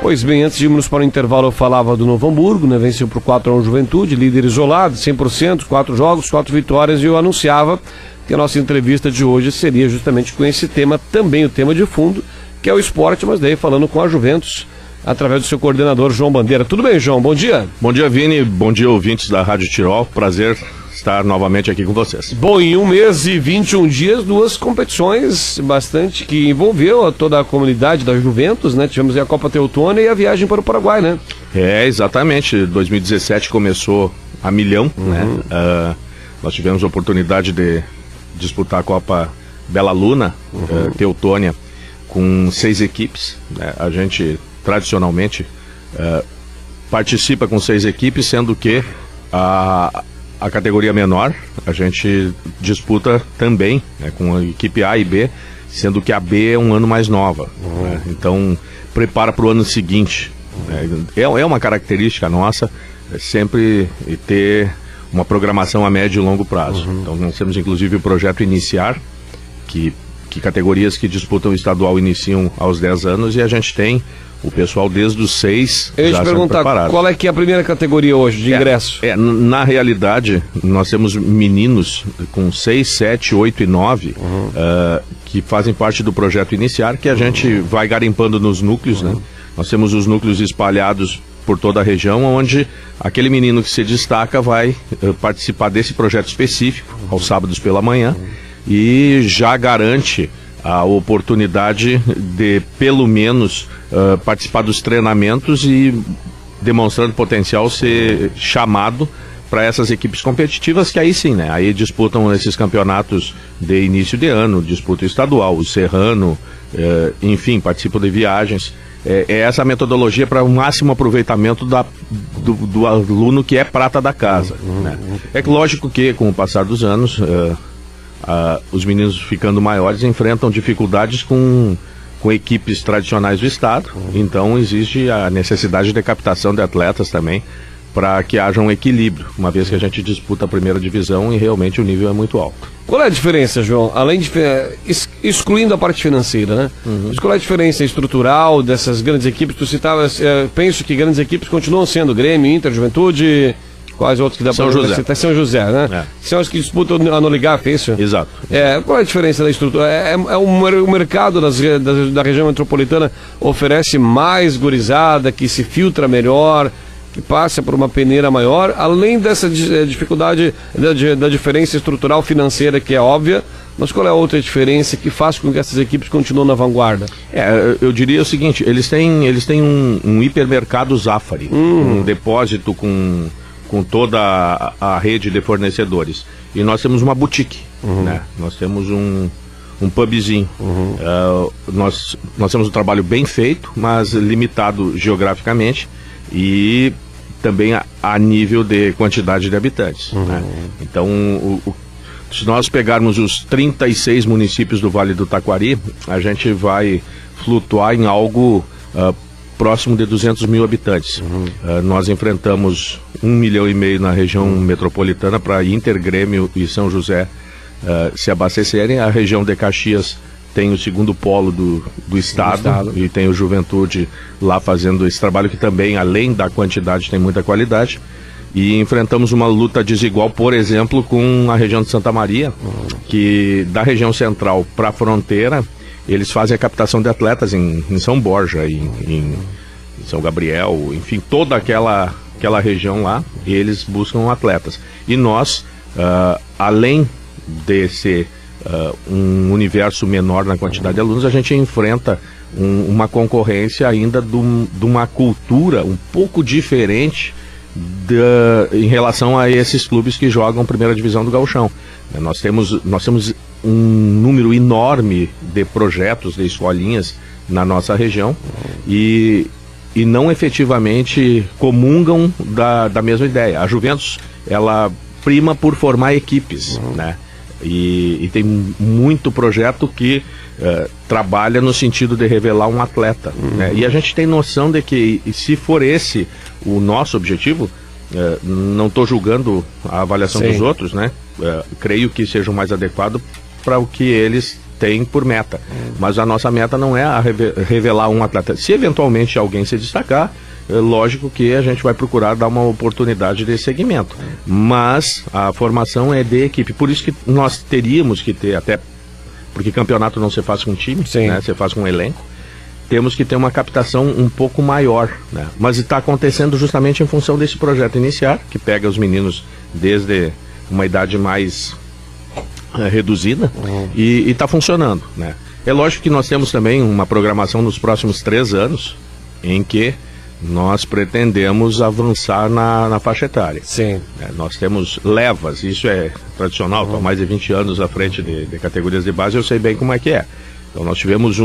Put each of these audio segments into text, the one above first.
Pois bem, antes de irmos para o intervalo, eu falava do Novo Hamburgo, né? Venceu por 4-1 Juventude, líder isolado, 100%, 4 jogos, 4 vitórias, e eu anunciava que a nossa entrevista de hoje seria justamente com esse tema, também o tema de fundo, que é o esporte, mas daí falando com a Juventus, através do seu coordenador, João Bandeira. Tudo bem, João? Bom dia. Bom dia, Vini. Bom dia, ouvintes da Rádio Tirol. Prazer estar novamente aqui com vocês. Bom, em 1 mês e 21 dias, 2 competições bastante que envolveu toda a comunidade da Juventus, né? Tivemos a Copa Teutônia e a viagem para o Paraguai, né? Exatamente. 2017 começou a milhão, né? Nós tivemos a oportunidade de disputar a Copa Bela Luna, Teutônia, com 6 equipes, né? A gente, tradicionalmente, participa com 6 equipes, sendo que a categoria menor, a gente disputa também, né, com a equipe A e B, sendo que a B é um ano mais nova. Né? Então, prepara para o ano seguinte. Né? É uma característica nossa, sempre ter uma programação a médio e longo prazo. Então, nós temos inclusive o projeto Iniciar, que categorias que disputam o estadual iniciam aos 10 anos, e a gente tem o pessoal desde os 6 já sendo preparado. Eu ia te perguntar, qual é que é a primeira categoria hoje de ingresso? Na realidade, nós temos meninos com 6, 7, 8 e 9 que fazem parte do projeto Iniciar, que a gente vai garimpando nos núcleos, né? Nós temos os núcleos espalhados por toda a região, onde aquele menino que se destaca vai participar desse projeto específico, aos sábados pela manhã, e já garante a oportunidade de, pelo menos, participar dos treinamentos e, demonstrando potencial, ser chamado para essas equipes competitivas, que aí sim, né? Aí disputam esses campeonatos de início de ano, disputa o estadual, o serrano, enfim, participam de viagens. É essa a metodologia para o máximo aproveitamento do aluno que é prata da casa, né? É lógico que, com o passar dos anos, os meninos ficando maiores enfrentam dificuldades com equipes tradicionais do estado, então existe a necessidade de captação de atletas também, para que haja um equilíbrio, uma vez que a gente disputa a primeira divisão e realmente o nível é muito alto. Qual é a diferença, João? Além de excluindo a parte financeira, né? Mas qual é a diferença estrutural dessas grandes equipes? Tu citava, penso que grandes equipes continuam sendo Grêmio, Inter, Juventude. Quais outros que dá para citar? São José, né? São os que disputam a Noligaf, é isso? Exato. Qual é a diferença da estrutura? O mercado da região metropolitana oferece mais gurizada, que se filtra melhor, que passa por uma peneira maior, além dessa dificuldade da diferença estrutural financeira, que é óbvia, mas qual é a outra diferença que faz com que essas equipes continuem na vanguarda? Eu diria o seguinte, eles têm um hipermercado Zafari, um depósito com toda a rede de fornecedores. E nós temos uma boutique, né? Nós temos um pubzinho. Nós temos um trabalho bem feito, mas limitado geograficamente e também a nível de quantidade de habitantes. Né? Então, se nós pegarmos os 36 municípios do Vale do Taquari, a gente vai flutuar em algo próximo de 200 mil habitantes. Nós enfrentamos 1,5 milhão na região metropolitana para Inter, Grêmio e São José se abastecerem. A região de Caxias tem o segundo polo do estado e tem o Juventude lá fazendo esse trabalho que também, além da quantidade, tem muita qualidade. E enfrentamos uma luta desigual, por exemplo, com a região de Santa Maria, que da região central para a fronteira, eles fazem a captação de atletas em São Borja, em São Gabriel, enfim, toda aquela região lá, eles buscam atletas. E nós, além de ser um universo menor na quantidade de alunos, a gente enfrenta uma concorrência ainda de uma cultura um pouco diferente em relação a esses clubes que jogam primeira divisão do Gauchão. Nós temos um número enorme de projetos, de escolinhas na nossa região e não efetivamente comungam da mesma ideia. A Juventus, ela prima por formar equipes, né? E tem muito projeto que trabalha no sentido de revelar um atleta, né? E a gente tem noção de que, se for esse o nosso objetivo, não estou julgando a avaliação dos outros, né? Creio que seja o mais adequado para o que eles tem por meta. Mas a nossa meta não é revelar um atleta. Se eventualmente alguém se destacar, é lógico que a gente vai procurar dar uma oportunidade de segmento. Mas a formação é de equipe. Por isso que nós teríamos que ter, até porque campeonato não se faz com time, né? Se faz com elenco. Temos que ter uma captação um pouco maior, né? Mas está acontecendo justamente em função desse projeto iniciar, que pega os meninos desde uma idade mais reduzida e está funcionando, né? É lógico que nós temos também uma programação nos próximos 3 anos em que nós pretendemos avançar na faixa etária. Sim. Nós temos levas, isso é tradicional, estou há mais de 20 anos à frente de categorias de base, eu sei bem como é que é. Então nós tivemos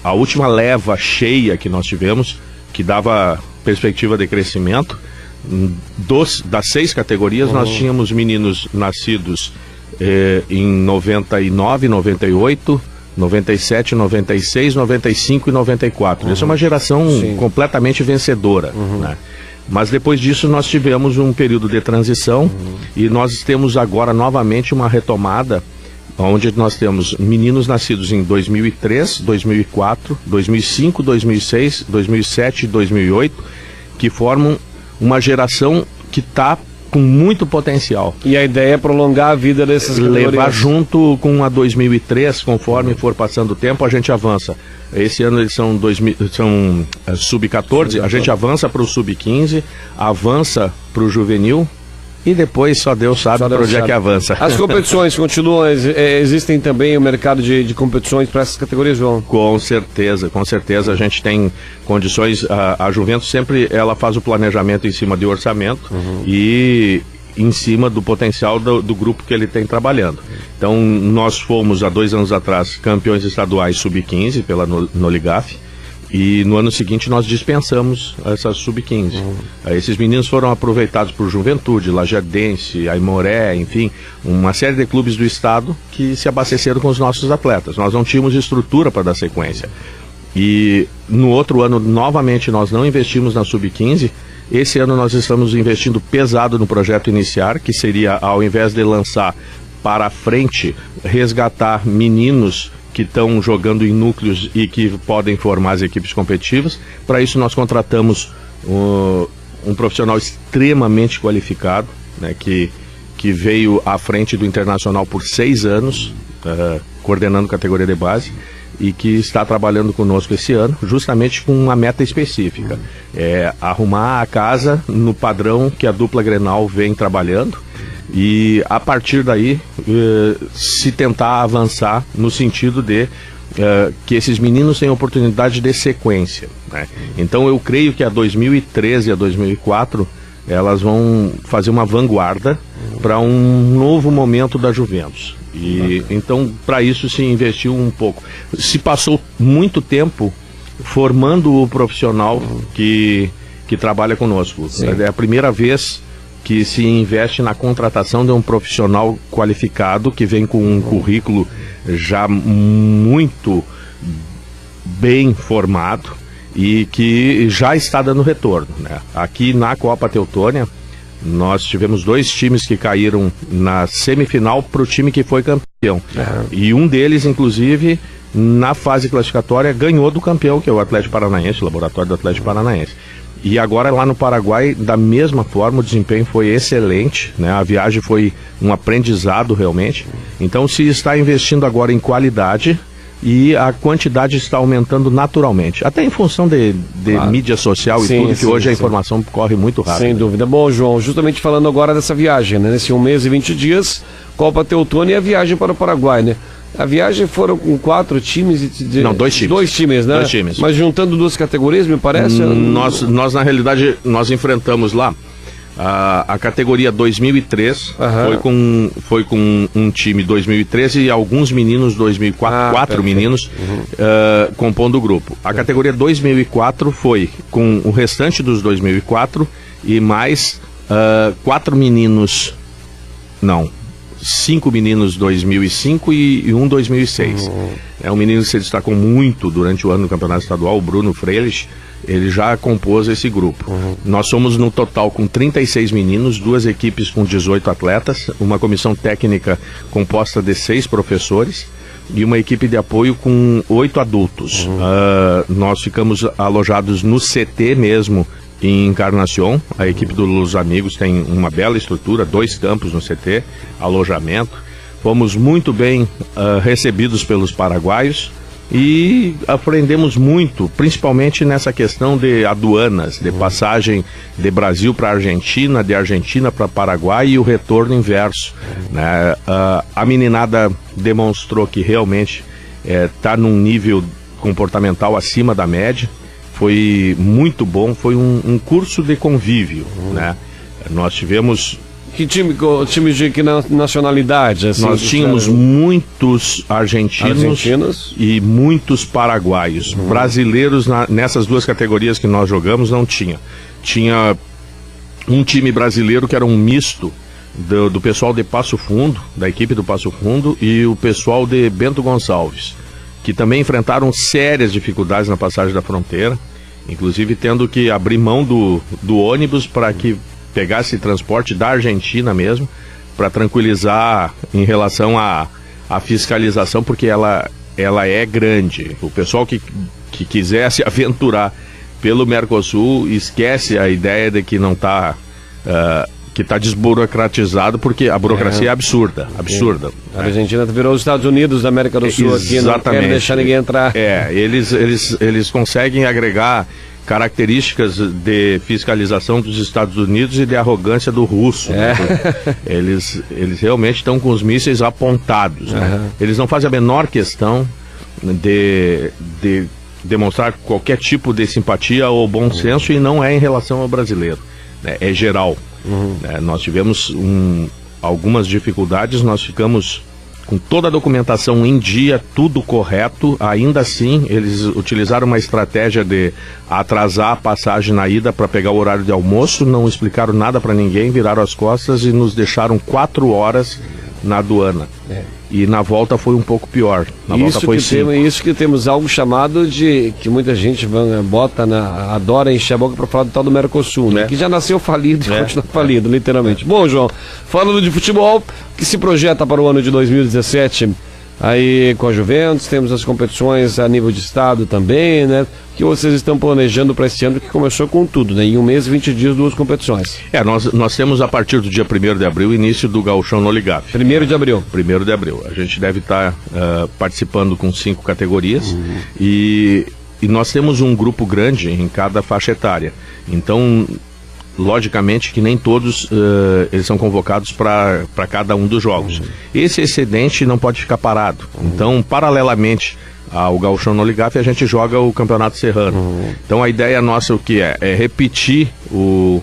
a última leva cheia que nós tivemos, que dava perspectiva de crescimento, das 6 categorias nós tínhamos meninos nascidos em 99, 98, 97, 96, 95 e 94. Essa é uma geração completamente vencedora, né? Mas depois disso nós tivemos um período de transição e nós temos agora novamente uma retomada, onde nós temos meninos nascidos em 2003, 2004, 2005, 2006, 2007 e 2008, que formam uma geração que está com muito potencial. E a ideia é prolongar a vida dessas categorias. Levar junto com a 2003, conforme for passando o tempo, a gente avança. Esse ano eles são sub-14, a gente avança para o sub-15, avança para o juvenil, e depois só Deus sabe para onde é que avança. As competições continuam, existem também o mercado de competições para essas categorias, João? Com certeza a gente tem condições, a Juventus sempre ela faz o planejamento em cima de orçamento e em cima do potencial do grupo que ele tem trabalhando. Então nós fomos há 2 anos atrás campeões estaduais sub-15 pela Noligaf. E no ano seguinte nós dispensamos essa sub-15. Esses meninos foram aproveitados por Juventude, Lajadense, Aimoré, enfim, uma série de clubes do estado que se abasteceram com os nossos atletas. Nós não tínhamos estrutura para dar sequência. E no outro ano, novamente, nós não investimos na sub-15. Esse ano nós estamos investindo pesado no projeto Iniciar, que seria, ao invés de lançar para frente, resgatar meninos que estão jogando em núcleos e que podem formar as equipes competitivas. Para isso nós contratamos um profissional extremamente qualificado, né, que veio à frente do Internacional por 6 anos, coordenando categoria de base, e que está trabalhando conosco esse ano, justamente com uma meta específica. Arrumar a casa no padrão que a dupla Grenal vem trabalhando, e a partir daí se tentar avançar no sentido de que esses meninos tenham oportunidade de sequência, né? Então eu creio que a 2013 e a 2004 elas vão fazer uma vanguarda para um novo momento da Juventus. E então para isso se investiu um pouco. Se passou muito tempo formando o profissional que trabalha conosco. É a primeira vez que se investe na contratação de um profissional qualificado, que vem com um currículo já muito bem formado e que já está dando retorno, né? Aqui na Copa Teutônia, nós tivemos 2 times que caíram na semifinal para o time que foi campeão. E um deles, inclusive, na fase classificatória, ganhou do campeão, que é o Atlético Paranaense, o laboratório do Atlético Paranaense. E agora lá no Paraguai, da mesma forma, o desempenho foi excelente, né? A viagem foi um aprendizado realmente. Então se está investindo agora em qualidade e a quantidade está aumentando naturalmente. Até em função de mídia social e tudo, que hoje a informação corre muito rápido. Sem dúvida. Bom, João, justamente falando agora dessa viagem, né? Nesse 1 mês e 20 dias, Copa Teutônia e a viagem para o Paraguai, né? A viagem foram com 4 times? Não, 2 times. 2 times, né? 2 times. Mas juntando 2 categorias, me parece? Nós na realidade, nós enfrentamos lá a categoria 2003, foi com um time 2013 e alguns meninos 2004, 4 meninos compondo o grupo. A categoria 2004 foi com o restante dos 2004 e mais 4 meninos, não, 5 meninos 2005 e um 2006. É um menino que se destacou muito durante o ano do Campeonato Estadual, o Bruno Freilich. Ele já compôs esse grupo. Nós somos no total com 36 meninos, 2 equipes com 18 atletas, uma comissão técnica composta de 6 professores. e uma equipe de apoio com 8 adultos. Nós ficamos alojados no CT mesmo, em Encarnação. A equipe dos amigos tem uma bela estrutura, 2 campos no CT, alojamento. Fomos muito bem recebidos pelos paraguaios e aprendemos muito, principalmente nessa questão de aduanas, de passagem de Brasil para Argentina, de Argentina para Paraguai e o retorno inverso, né? A meninada demonstrou que realmente está num nível comportamental acima da média. Foi muito bom, foi um curso de convívio, né? Nós tivemos... Que time de que nacionalidade? Assim, nós tínhamos muitos argentinos e muitos paraguaios. Brasileiros nessas 2 categorias que nós jogamos não tinha. Tinha um time brasileiro que era um misto do pessoal de Passo Fundo, da equipe do Passo Fundo, e o pessoal de Bento Gonçalves, que também enfrentaram sérias dificuldades na passagem da fronteira, inclusive tendo que abrir mão do ônibus para que pegasse transporte da Argentina mesmo, para tranquilizar em relação à fiscalização, porque ela é grande. O pessoal que quiser se aventurar pelo Mercosul esquece a ideia de que não está... que está desburocratizado, porque a burocracia é absurda. A Argentina virou os Estados Unidos da América do Sul. Aqui, não quer deixar ninguém entrar. Eles conseguem agregar características de fiscalização dos Estados Unidos e de arrogância do russo. Né? Eles realmente estão com os mísseis apontados. Né? Eles não fazem a menor questão de demonstrar qualquer tipo de simpatia ou bom senso, e não é em relação ao brasileiro. Né? É geral. Nós tivemos algumas dificuldades, nós ficamos com toda a documentação em dia, tudo correto. Ainda assim, eles utilizaram uma estratégia de atrasar a passagem na ida para pegar o horário de almoço, não explicaram nada para ninguém, viraram as costas e nos deixaram 4 horas na aduana. E na volta foi um pouco pior. Na volta foi 5. Isso que temos algo chamado de, que muita gente adora encher a boca para falar do tal do Mercosul, né? Que já nasceu falido e continua falido, literalmente. Bom, João, falando de futebol, que se projeta para o ano de 2017, aí com a Juventus, temos as competições a nível de estado também, né? Que vocês estão planejando para esse ano, que começou com tudo, né? Em 1 mês e 20 dias, 2 competições. Nós temos a partir do dia 1º de abril o início do Gauchão no Ligaf. 1º de abril. 1º de abril. A gente deve estar participando com 5 categorias e nós temos um grupo grande em cada faixa etária. Então, logicamente que nem todos eles são convocados para cada um dos jogos. Esse excedente não pode ficar parado. Então, paralelamente ao Gauchão no Ligaf, a gente joga o Campeonato Serrano. Então a ideia nossa é repetir o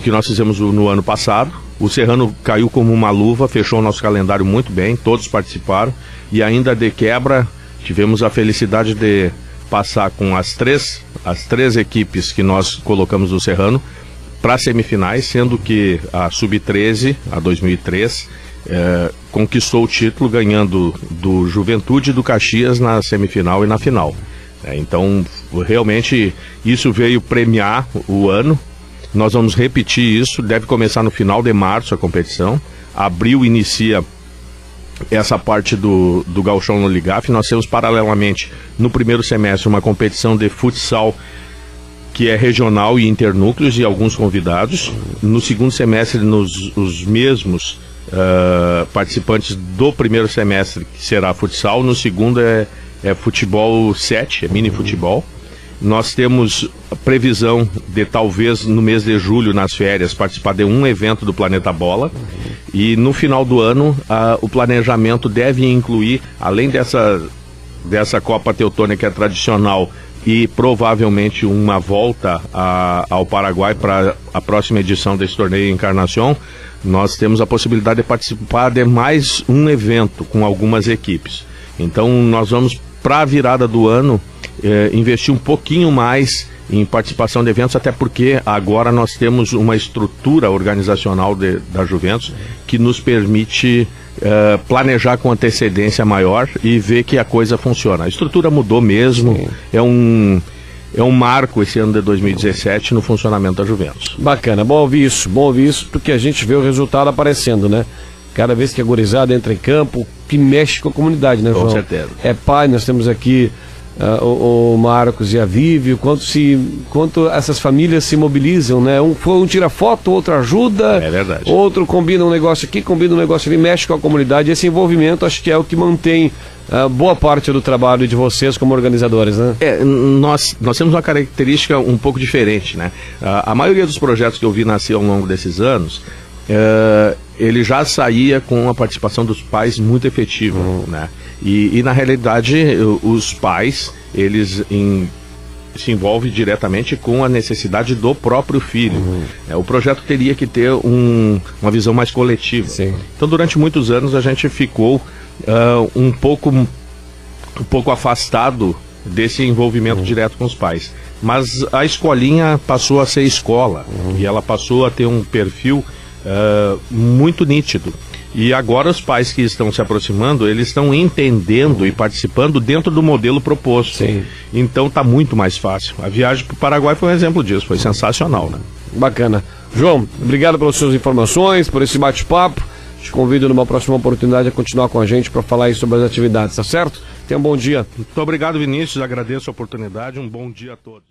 que nós fizemos no ano passado. O Serrano caiu como uma luva, fechou o nosso calendário muito bem, todos participaram, e ainda de quebra tivemos a felicidade de passar com as três equipes que nós colocamos no Serrano para semifinais, sendo que a Sub-13, a 2003, conquistou o título, ganhando do Juventude e do Caxias na semifinal e na final. Então, realmente, isso veio premiar o ano. Nós vamos repetir isso, deve começar no final de março a competição. Abril inicia essa parte do Gauchão no Ligaf. Nós temos paralelamente, no primeiro semestre, uma competição de futsal que é regional e internúcleos e alguns convidados. No segundo semestre, os mesmos participantes do primeiro semestre, que será futsal. No segundo é futebol 7, é mini futebol. Nós temos a previsão de talvez no mês de julho, nas férias, participar de um evento do Planeta Bola. E no final do ano, o planejamento deve incluir, além dessa Copa Teutônica tradicional e provavelmente uma volta ao Paraguai para a próxima edição desse torneio Encarnação, nós temos a possibilidade de participar de mais um evento com algumas equipes. Então nós vamos, para a virada do ano, investir um pouquinho mais em participação de eventos, até porque agora nós temos uma estrutura organizacional da Juventus que nos permite planejar com antecedência maior e ver que a coisa funciona. A estrutura mudou mesmo. Sim. É um marco esse ano de 2017 no funcionamento da Juventus. Bacana, bom ouvir isso, porque a gente vê o resultado aparecendo, né? Cada vez que a gurizada entra em campo, que mexe com a comunidade, né, João? Com certeza. É pai, nós temos aqui o Marcos e a Vivi, quanto essas famílias se mobilizam, né? Um tira foto, outro ajuda, é verdade. Outro combina um negócio aqui, combina um negócio ali, mexe com a comunidade. Esse envolvimento acho que é o que mantém boa parte do trabalho de vocês como organizadores, né? Nós temos uma característica um pouco diferente, né? A maioria dos projetos que eu vi nascer ao longo desses anos, ele já saía com a participação dos pais muito efetiva, né? E na realidade os pais, eles se envolvem diretamente com a necessidade do próprio filho. O projeto teria que ter uma visão mais coletiva. Sim. Então durante muitos anos a gente ficou um pouco afastado desse envolvimento direto com os pais. Mas a escolinha passou a ser escola e ela passou a ter um perfil muito nítido. E agora os pais que estão se aproximando, eles estão entendendo e participando dentro do modelo proposto. Sim. Então está muito mais fácil. A viagem para o Paraguai foi um exemplo disso, foi sensacional, né? Bacana. João, obrigado pelas suas informações, por esse bate-papo. Te convido numa próxima oportunidade a continuar com a gente para falar aí sobre as atividades, tá certo? Tenha um bom dia. Muito obrigado, Vinícius, agradeço a oportunidade, um bom dia a todos.